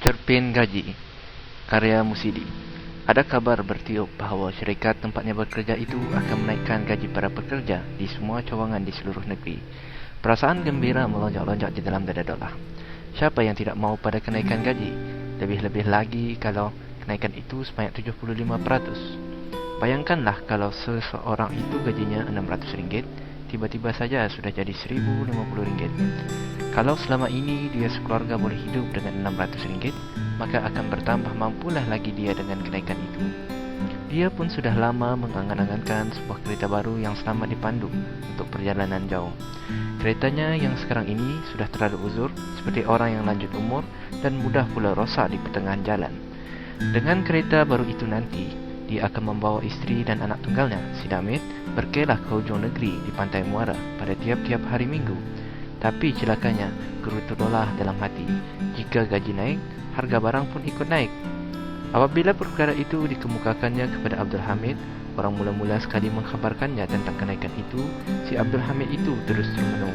Cerpen Gaji, karya Musidi. Ada kabar bertiup bahawa syarikat tempatnya bekerja itu akan menaikkan gaji para pekerja di semua cawangan di seluruh negeri. Perasaan gembira melonjak-lonjak di dalam dada Dolah. Siapa yang tidak mahu pada kenaikan gaji? Lebih-lebih lagi kalau kenaikan itu sebanyak 75%. Bayangkanlah kalau seseorang itu gajinya RM600, tiba-tiba saja sudah jadi RM1.050. Kalau selama ini dia sekeluarga boleh hidup dengan RM600, maka akan bertambah mampulah lagi dia dengan kenaikan itu. Dia pun sudah lama mengangan-angankan sebuah kereta baru yang selamat dipandu untuk perjalanan jauh. Keretanya yang sekarang ini sudah terlalu uzur, seperti orang yang lanjut umur dan mudah pula rosak di pertengahan jalan. Dengan kereta baru itu nanti, dia akan membawa isteri dan anak tunggalnya, si Damit, berkelah ke hujung negeri di Pantai Muara pada tiap-tiap hari Minggu. Tapi celakanya, gerutu Dolah dalam hati. Jika gaji naik, harga barang pun ikut naik. Apabila perkara itu dikemukakannya kepada Abdul Hamid, orang mula-mula sekali mengkhabarkannya tentang kenaikan itu, si Abdul Hamid itu terus termenung.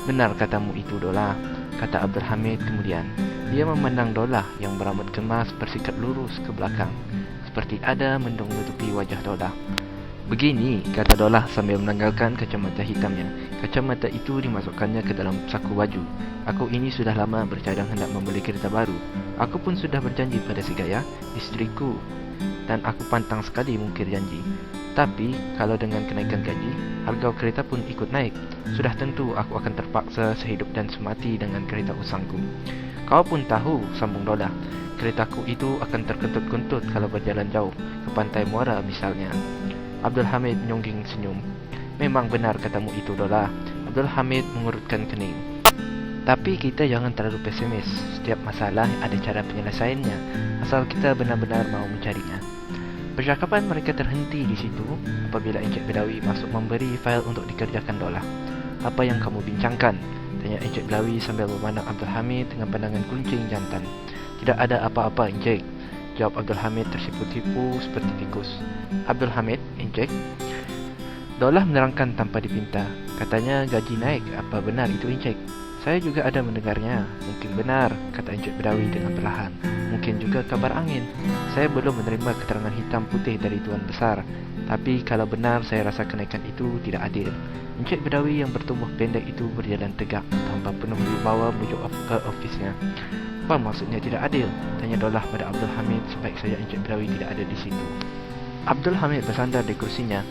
"Benar katamu itu, Dolah," kata Abdul Hamid kemudian. Dia memandang Dolah yang berambut kemas bersikat lurus ke belakang, seperti ada mendung menutupi wajah Dolah. "Begini," kata Dolah sambil menanggalkan kacamata hitamnya. Kacamata itu dimasukkannya ke dalam saku baju. "Aku ini sudah lama bercadang hendak membeli kereta baru. Aku pun sudah berjanji pada si Gaya, istriku, dan aku pantang sekali mungkir janji. Tapi kalau dengan kenaikan gaji, harga kereta pun ikut naik. Sudah tentu aku akan terpaksa sehidup dan semati dengan kereta usangku. Kau pun tahu," sambung Dolah, "keretaku itu akan terkentut-kentut kalau berjalan jauh, ke Pantai Muara misalnya." Abdul Hamid menyongging senyum. "Memang benar katamu itu, Dolah." Abdul Hamid mengurutkan kening. "Tapi kita jangan terlalu pesimis. Setiap masalah ada cara penyelesaiannya, asal kita benar-benar mau mencarinya." Percakapan mereka terhenti di situ apabila Encik Bedawi masuk memberi fail untuk dikerjakan Dolah. "Apa yang kamu bincangkan?" tanya Encik Bedawi sambil memandang Abdul Hamid dengan pandangan kuncing jantan. "Tidak ada apa-apa, Encik," jawab Abdul Hamid tersipu-sipu seperti tikus. "Abdul Hamid, Encik?" Dolah menerangkan tanpa dipinta. "Katanya gaji naik, apa benar itu, Encik?" "Saya juga ada mendengarnya." "Mungkin benar," kata Encik Bedawi dengan perlahan. "Mungkin juga kabar angin. Saya belum menerima keterangan hitam putih dari Tuan Besar. Tapi kalau benar, saya rasa kenaikan itu tidak adil." Encik Bedawi yang bertubuh pendek itu berjalan tegak tanpa penuh wibawa menuju ke ofisnya. "Apa maksudnya tidak adil?" tanya Dolah pada Abdul Hamid sebaik saja Encik Bedawi tidak ada di situ. Abdul Hamid bersandar di kursinya.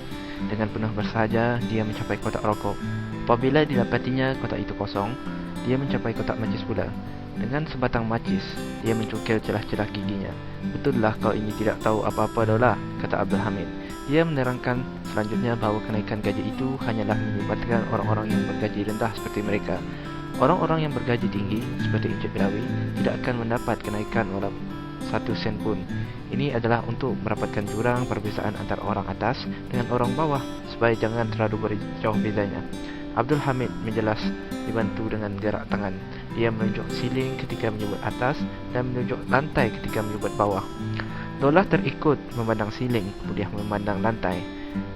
Dengan penuh bersahaja, dia mencapai kotak rokok. Apabila didapatinya kotak itu kosong, dia mencapai kotak macis pula. Dengan sebatang macis, dia mencukil celah-celah giginya. "Betullah kau ini tidak tahu apa-apa, Dolah," kata Abdul Hamid. Dia menerangkan selanjutnya bahawa kenaikan gaji itu hanyalah menyebabkan orang-orang yang bergaji rendah seperti mereka. Orang-orang yang bergaji tinggi, seperti Encik Bedawi, tidak akan mendapat kenaikan walaupun 1 sen pun. Ini adalah untuk merapatkan jurang perbezaan antara orang atas dengan orang bawah, supaya jangan terlalu berjauh bezanya. Abdul Hamid menjelas dibantu dengan gerak tangan. Dia menunjuk siling ketika menyebut atas dan menunjuk lantai ketika menyebut bawah. Dolah terikut memandang siling, kemudian memandang lantai.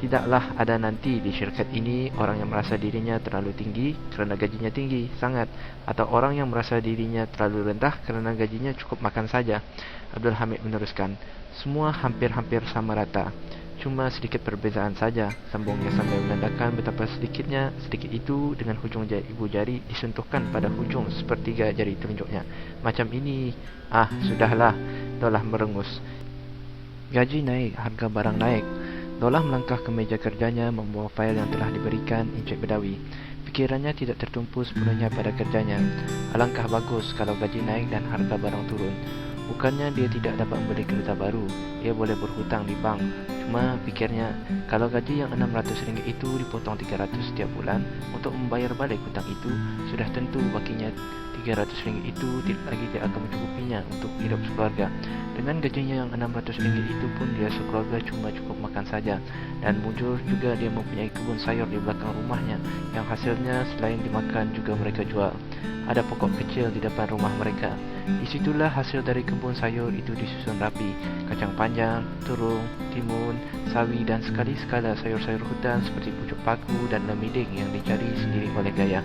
Tidaklah ada nanti di syarikat ini orang yang merasa dirinya terlalu tinggi kerana gajinya tinggi sangat, atau orang yang merasa dirinya terlalu rendah kerana gajinya cukup makan saja. Abdul Hamid meneruskan, "Semua hampir-hampir sama rata. Cuma sedikit perbezaan saja," sambungnya sambil menandakan betapa sedikitnya sedikit itu dengan hujung ibu jari disentuhkan pada hujung sepertiga jari telunjuknya. "Macam ini." "Ah, sudahlah," Dolah merengus. "Gaji naik, harga barang naik." Dolah melangkah ke meja kerjanya membawa fail yang telah diberikan Encik Bedawi. Fikirannya tidak tertumpu sepenuhnya pada kerjanya. Alangkah bagus kalau gaji naik dan harga barang turun. Bukannya dia tidak dapat membeli kereta baru, dia boleh berhutang di bank. Cuma fikirnya, kalau gaji yang RM600 itu dipotong 300 setiap bulan untuk membayar balik hutang itu, sudah tentu bakinya RM300 itu tidak lagi dia akan mencukupinya untuk hidup sekeluarga. Dengan gajinya yang RM600 itu pun dia sekeluarga cuma cukup makan saja. Dan mujur juga dia mempunyai kebun sayur di belakang rumahnya, yang hasilnya selain dimakan juga mereka jual. Ada pokok kecil di depan rumah mereka. Di situlah hasil dari kebun sayur itu disusun rapi. Kacang panjang, terung, timun, sawi dan sekali-sekala sayur-sayur hutan seperti pucuk paku dan lemiding yang dicari sendiri oleh Gaya.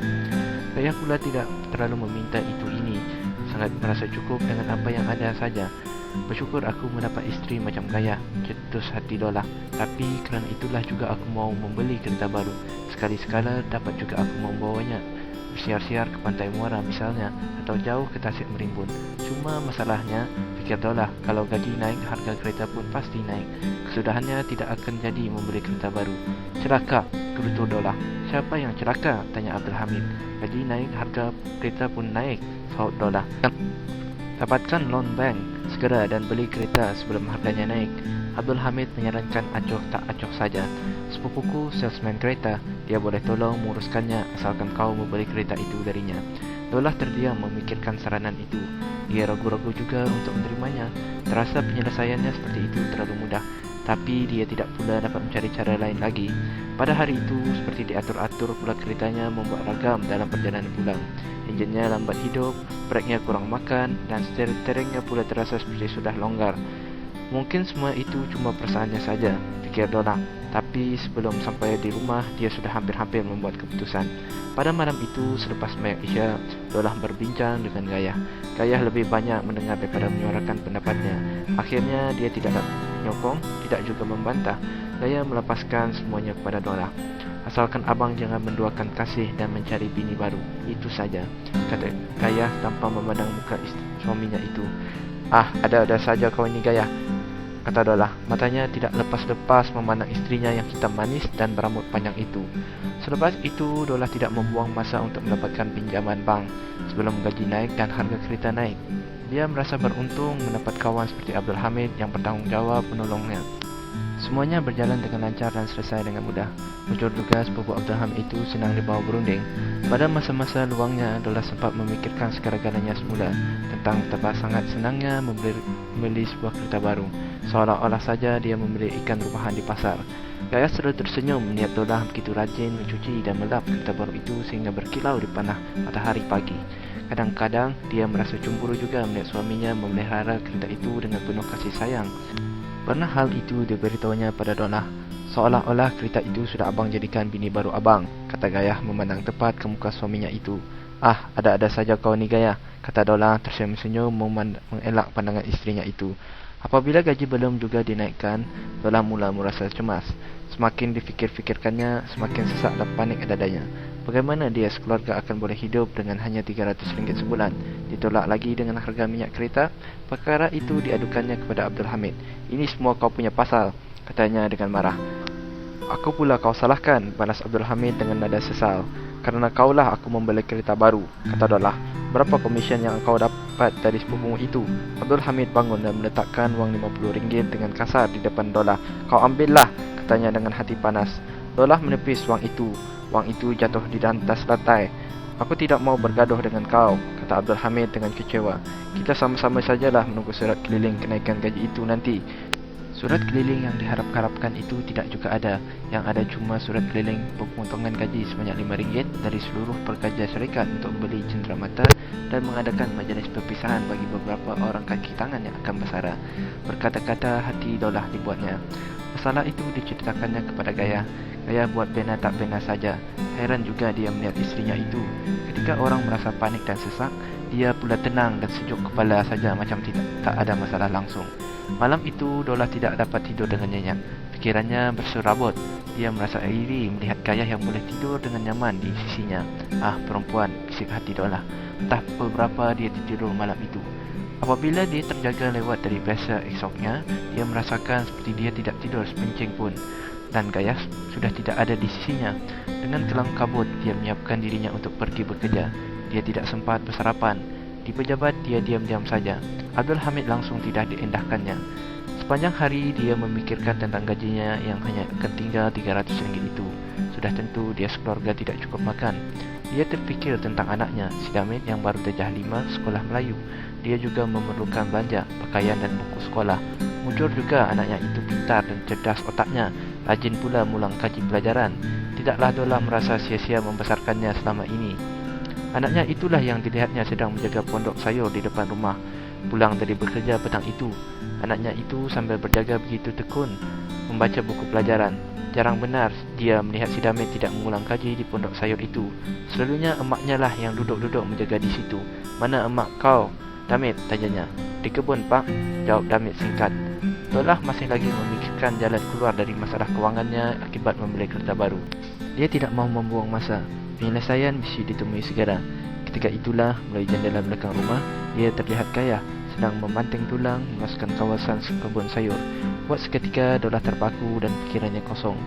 Gaya pula tidak terlalu meminta itu ini. sangat merasa cukup dengan apa yang ada saja. Bersyukur aku mendapat isteri macam Gaya, cetus hati Dola. Tapi kerana itulah juga aku mau membeli kereta baru. Sekali-sekala dapat juga aku membawanya bersiar-siar ke Pantai Muara misalnya, atau jauh ke Tasik Merimbun. Cuma masalahnya, fikir Dola, kalau gaji naik, harga kereta pun pasti naik. Kesudahannya tidak akan jadi membeli kereta baru. Celaka, gerutu Dola. Siapa yang celaka? Tanya Abdul Hamid. Gaji naik, harga kereta pun naik, sahut Dola. Dapatkan loan bank segera dan beli kereta sebelum harganya naik. Abdul Hamid menyarankan acuh tak acuh saja. Sepupuku salesman kereta, dia boleh tolong menguruskannya asalkan kau membeli kereta itu darinya. Dola terdiam memikirkan saranan itu. Dia ragu-ragu juga untuk menerimanya. Terasa penyelesaiannya seperti itu terlalu mudah. Tapi dia tidak pula dapat mencari cara lain lagi. Pada hari itu, seperti diatur-atur pula keretanya membuat ragam dalam perjalanan pulang. Enjinnya lambat hidup, breknya kurang makan, dan steringnya pula terasa seperti sudah longgar. Mungkin semua itu cuma perasaannya saja, fikir Dola. Tapi sebelum sampai di rumah, dia sudah hampir-hampir membuat keputusan. Pada malam itu, selepas sembahyang Isya, Dola berbincang dengan Gaya. Gaya lebih banyak mendengar daripada menyuarakan pendapatnya. Akhirnya, dia tidak menyokong, tidak juga membantah. Gaya melepaskan semuanya kepada Dola. Asalkan abang jangan menduakan kasih dan mencari bini baru, itu saja, kata Gaya tanpa memandang muka suaminya itu. Ah, ada-ada saja kau ini Gaya, kata Dola. Matanya tidak lepas-lepas memandang istrinya yang hitam manis dan berambut panjang itu. Selepas itu, Dola tidak membuang masa untuk mendapatkan pinjaman bank sebelum gaji naik dan harga kereta naik. Dia merasa beruntung mendapat kawan seperti Abdul Hamid yang bertanggungjawab menolongnya. Semuanya berjalan dengan lancar dan selesai dengan mudah. Jujur juga sepupu Abdul Hamid itu senang dibawa berunding. Pada masa-masa luangnya, Dola sempat memikirkan segala-galanya semula tentang betapa sangat senangnya membeli sebuah kereta baru. Seolah-olah saja dia membeli ikan rumahan di pasar. Gaya selalu tersenyum melihat Dola begitu rajin mencuci dan melap kereta baru itu sehingga berkilau di panah matahari pagi. Kadang-kadang dia merasa cemburu juga melihat suaminya memelihara kereta itu dengan penuh kasih sayang. Pernah hal itu diberitahunya pada Dola. Seolah-olah kereta itu sudah abang jadikan bini baru abang, kata Gaya memandang tepat ke muka suaminya itu. Ah, ada-ada saja kau ni Gaya, kata Dola tersenyum-senyum mengelak pandangan istrinya itu. Apabila gaji belum juga dinaikkan, Dola mula merasa cemas. Semakin difikir-fikirkannya, semakin sesak dan panik dadanya. Bagaimana dia sekeluarga akan boleh hidup dengan hanya RM300 sebulan? Ditolak lagi dengan harga minyak kereta. Perkara itu diadukannya kepada Abdul Hamid. Ini semua kau punya pasal, katanya dengan marah. Aku pula kau salahkan, balas Abdul Hamid dengan nada sesal. Kerana kaulah aku membeli kereta baru, kata Dola. Berapa komisen yang kau dapat dari sepupumu itu? Abdul Hamid bangun dan meletakkan wang RM50 dengan kasar di depan Dola. Kau ambillah, katanya dengan hati panas. Dola menepis wang itu. Wang itu jatuh di atas lantai. Aku tidak mau bergaduh dengan kau, kata Abdul Hamid dengan kecewa. Kita sama-sama sajalah menunggu surat keliling kenaikan gaji itu nanti. Surat keliling yang diharap-harapkan itu tidak juga ada. Yang ada cuma surat keliling pemotongan gaji sebanyak RM5 dari seluruh pekerja syarikat untuk membeli cenderamata dan mengadakan majlis perpisahan bagi beberapa orang kaki tangan yang akan bersara. Berkata-kata hati Dola dibuatnya. Masalah itu diceritakannya kepada Gaya. Gaya buat bena tak bena saja. Heran juga dia melihat istrinya itu. Ketika orang merasa panik dan sesak, dia pula tenang dan sejuk kepala saja macam tak ada masalah langsung. Malam itu, Dola tidak dapat tidur dengan nyenyak. Pikirannya berserabut. Dia merasa iri melihat Gaya yang boleh tidur dengan nyaman di sisinya. Ah, perempuan, bisik hati Dola. Entah beberapa dia tidur malam itu. Apabila dia terjaga lewat dari biasa esoknya, dia merasakan seperti dia tidak tidur sepencing pun. Dan Gaya sudah tidak ada di sisinya. Dengan kelam kabut, dia menyiapkan dirinya untuk pergi bekerja. Dia tidak sempat bersarapan. Di pejabat, dia diam-diam saja. Abdul Hamid langsung tidak diendahkannya. Sepanjang hari, dia memikirkan tentang gajinya yang hanya akan tinggal RM300 itu. Sudah tentu dia sekeluarga tidak cukup makan. Dia terfikir tentang anaknya, si Damit yang baru darjah 5 sekolah Melayu. Dia juga memerlukan belanja, pakaian dan buku sekolah. Mujur juga anaknya itu pintar dan cerdas otaknya. Rajin pula mulang kaji pelajaran. Tidaklah Dola merasa sia-sia membesarkannya selama ini. Anaknya itulah yang dilihatnya sedang menjaga pondok sayur di depan rumah. Pulang dari bekerja petang itu, anaknya itu sambil berjaga begitu tekun membaca buku pelajaran. Jarang benar dia melihat si Damit tidak mengulang kaji di pondok sayur itu. Selalunya emaknya lah yang duduk-duduk menjaga di situ. Mana emak kau? Damit, tanyanya. Di kebun, Pak, jawab Damit singkat. Tolah masih lagi memikirkan jalan keluar dari masalah kewangannya akibat membeli kereta baru. Dia tidak mahu membuang masa. Penyelesaian mesti ditemui segera. Ketika itulah, melalui jendela belakang rumah, dia terlihat Kayah sedang memanting tulang memasukkan kawasan kebun sayur. Buat seketika, Dolah terpaku dan pikirannya kosong.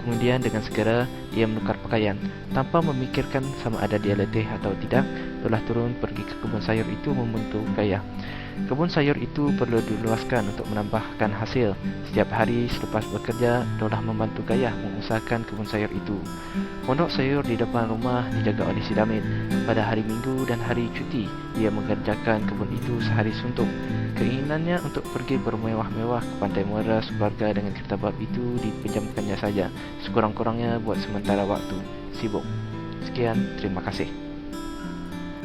Kemudian dengan segera, dia menukar pakaian. Tanpa memikirkan sama ada dia letih atau tidak, Dolah turun pergi ke kebun sayur itu membantu Kayah. Kebun sayur itu perlu diluaskan untuk menambahkan hasil. Setiap hari selepas bekerja, Dolah membantu Kayah mengusahakan kebun sayur itu. Pondok sayur di depan rumah dijaga oleh si Damit. Pada hari Minggu dan hari cuti, dia mengerjakan kebun itu sehari suntuk. Keinginannya untuk pergi bermewah-mewah ke pantai Muara sekeluarga dengan kereta bab itu dipinjamkannya saja, sekurang-kurangnya buat sementara waktu. Sibuk. Sekian, terima kasih.